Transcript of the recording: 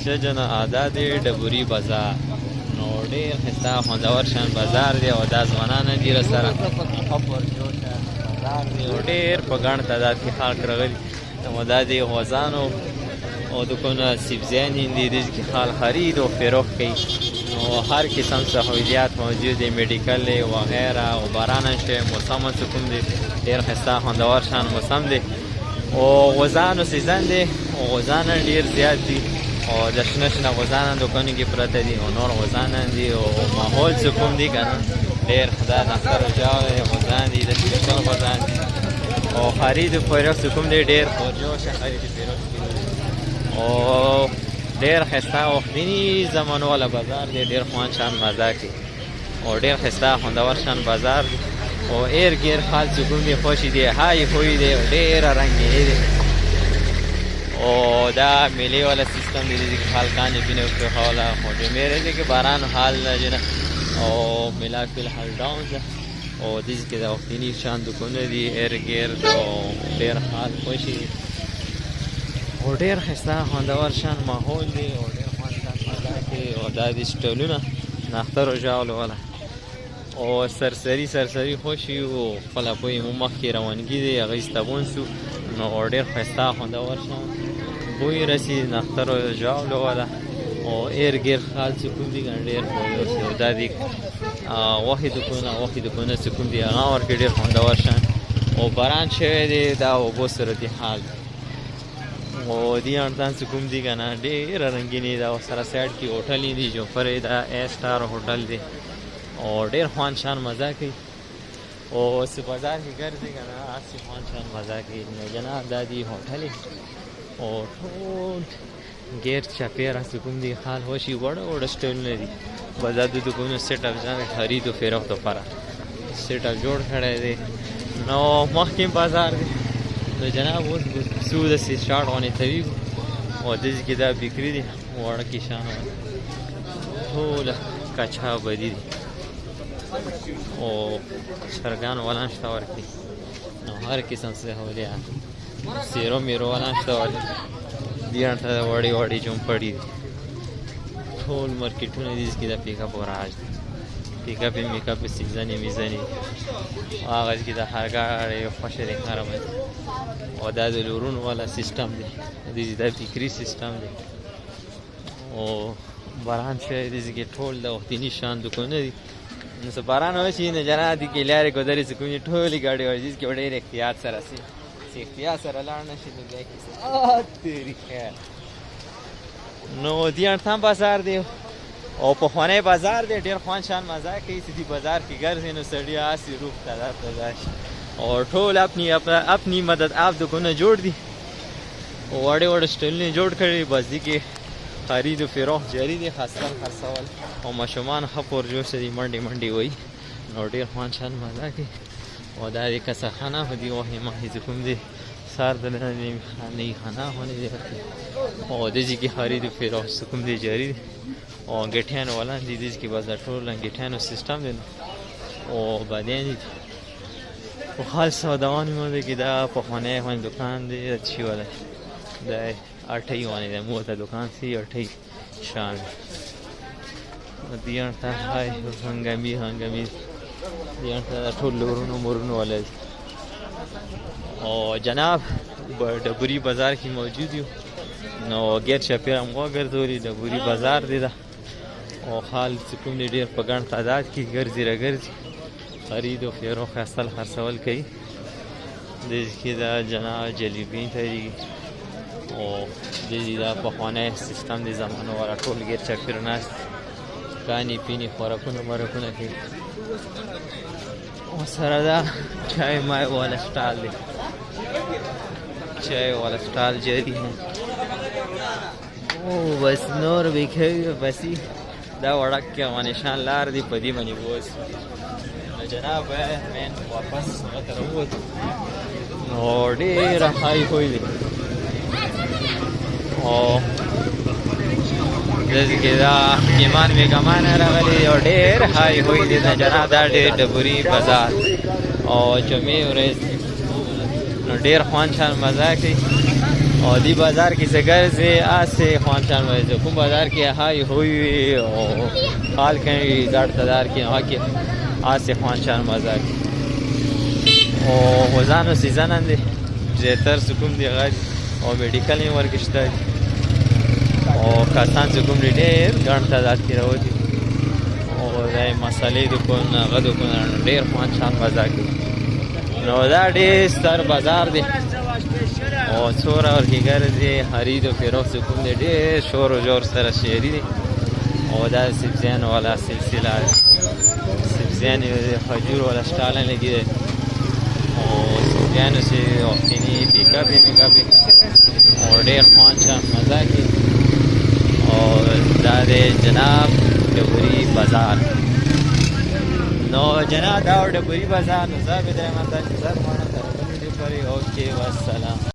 شجن عادت ډبوري بازار نو ډېر ښایسته خوندور شان بازار دی او دا ځوانان دي راسره بازار دی او ډېر په ګڼ تعداد کې خلک راغلي نو دا د غوزانو او دکونه سبزیانې دي دې کې خال خرید او فروخت کوي نو هر قسم سہولیات موجود دی میډیکل دی وغیره او باران شي موسم څه کوم دی ډېر ښایسته خوندور شان موسم دی او غوزانو سیزن دی او غوزان ډېر زیات دي او د شنه شنه غوزان دکانو کې پراته دي او نور غوزان دي او ماحول څه کوم دی که نه ډېر خدای نختر جاو غوزان دي د شنه غوزان دي او خرید و فروخت څه کوم دی ډېر پرجوشه خرید و فروخت او ډېر ښایسته وختینی زمانو والا بازار دی ډېر خوند شان مزه کوي او ډېر ښایسته خوندور شان بازار دی او ایر گیر خال څه کوم دی خوشي دی های خوی دی ډېره رنګیني دی او دا میلې والا سیستم دی چې خلکانې پینې وپرېښوله خو جمعې دی کې باران حال نه جنه او میلا فی الحال ډاون ده او دې کې د وختینی شان دکونه دي ایر گیر او ډېر حال خوشي دی او ډېر ښایسته خوندور شان ماحول دی او ډېر خوند شان مزه کوي او دا دي سټولونه نخترو ژاولو والا او سرسري خوشي او خپله پوهې مو مخکې روانګي دی هغه ایسته سو نو ډېر ښایسته خوندور شان بوی رسي نخترو ژاولو والا او ایر ګیر خال چې کوم دي ډېر خوندور او دا دي غوښې دکونه چې کوم دي هغه ورکې ډېر خوندور شان او باران شوی دی دا اوبو صورتي حال او دې اړتان څه کوم دي که نه ډېره رنګینې ده او سره سایډ کې هوټلې دي جوفر دا اے سټار هوټل دی او ډېر خوند شان مزه کوي او اوس بازار کې ګرځي که نه هسې خوند شان مزه کوي نو جناب دا دي هوټلې او ټول ګیر چاپېره څه کوم دي خال وشي وړه سټایلونه دي بازار د دکانونو سیټ اپ ځان خرید و فروخت لپاره سیټ اپ جوړ کړی دی نو مخکې بازار دی نو جناب اوس څو داسې شاټ غونې طویل او داسې کې دا بکري دي وړه کې شان ټوله کچا بدي دي او چرګان ولان شته ورکړي نو هر قسم سهولیات سیرو میرو ولان شته ورکړي دې اړته وړې جومپړي دي ټول مارکیټونه دي چې د پیک اپ وراج دي پیک اپ میک اپ سیزنې میزنې هغه کې د هر ګاډي خوښه دی خرابه او دا د لورونو والا سیستم دی دا فکري سیستم دی او باران شوی دی چې ټول د وختینی شان دکونه دي نو څه باران وشي نه جنا دي کې لارې ګودرې چې کومې ټولې ګاډي ورځي کې ډېر احتیاط سره سي احتیاط سره لاړ نشي نو ځای کې تیری خیر نو دې اړتام بازار دی او په خوانی بازار دی ډېر خوند شان مزه کوي چې دې بازار کې ګرځي نو سړی آسي روح تازه شي اور ټول اپنی مدد آپ دکونه جوړ دي وړې سټایلونه جوړ کړي بس دي کې خرید و فروخت جاری دی خاصتن خرڅول او ماشومان ښه پرجوش دي منډې وایي نو ډېر خوند شان مزه کوي او دا د کسخانه په دې وخت مخکې چې کوم دی سار د خانې خانه هونې دی او داسې کې خرید و فروخت چې کوم دی جاری دی او انګټیانو ولان دي داسې کې بس دا ټول انګټیانو سیستم دی او بادیان دي و خال سوداوانی مونده که دا پخوانه خوانی دکان دی چی والا دا ارتایی وانی دا موتا دکان سی ارتایی شان دیان تا های هنگامی دیان تا ټول لورونو مرونو والا او جناب ډبوري بازار کې موجود یو نو غیر چاپیره مو ګرځولي ډبوري بازار دی دا او خال چې کوم دی ډېر په ګڼ تعداد کې ګرځي خرید و فروخت اصل خرڅول کوي دې کې دا جناب جلیبي تیریږي او دې دا پخوانی سیستم دی زمانو والا ټول ګیر چاپېره ناست کاني پینې خوراکونه مرکونه کوي او سره دا چای مای والا سټال دی چای والا سټال جاری ہے او بس نور به کوي بسي دا وړک کې افغانستان لار دی په دې باندې ووس جناب من واپس غتر ووت نو ډېره های خوی دی او داسې کې دا ایمان میګمان راغلی او ډېر های خوی دی دا جناب دا ډېر ډبوري بازار او جمعې ورځ نو ډېر خوند شان مزه کوي او دی بازار کې څه ګرځې اسې خوانشان وایي کوم بازار کې های هوی او حال کوي ګاډ تدار کې هغه کې اسې خوانشان بازار او وزانو سیزن اندې زیاتر کوم دی غاړي او میډیکل یې ورکشته او کسان چې کوم ډېر ګڼ تعداد کې راوځي او دا مسالې دکان هغه دکان ډېر خوانشان بازار کې نو دا ډېر ستر بازار دی او څوره ورکې ګرځي خرید و فروخت چې کوم دی ډېر شور و جور سره شعري دی او دا سبزیانو والا سلسله ده سبزیان خجور والا شټاله لګي دی او سبزیانو چې وختینی پیکاپې او ډېر خوانشان مزه کې او دا دی جناب ډبري بازار نو جناب دا ډبري بازار نو زه به د ایماندار زر مانه تر بلې پورې اوکې والسلام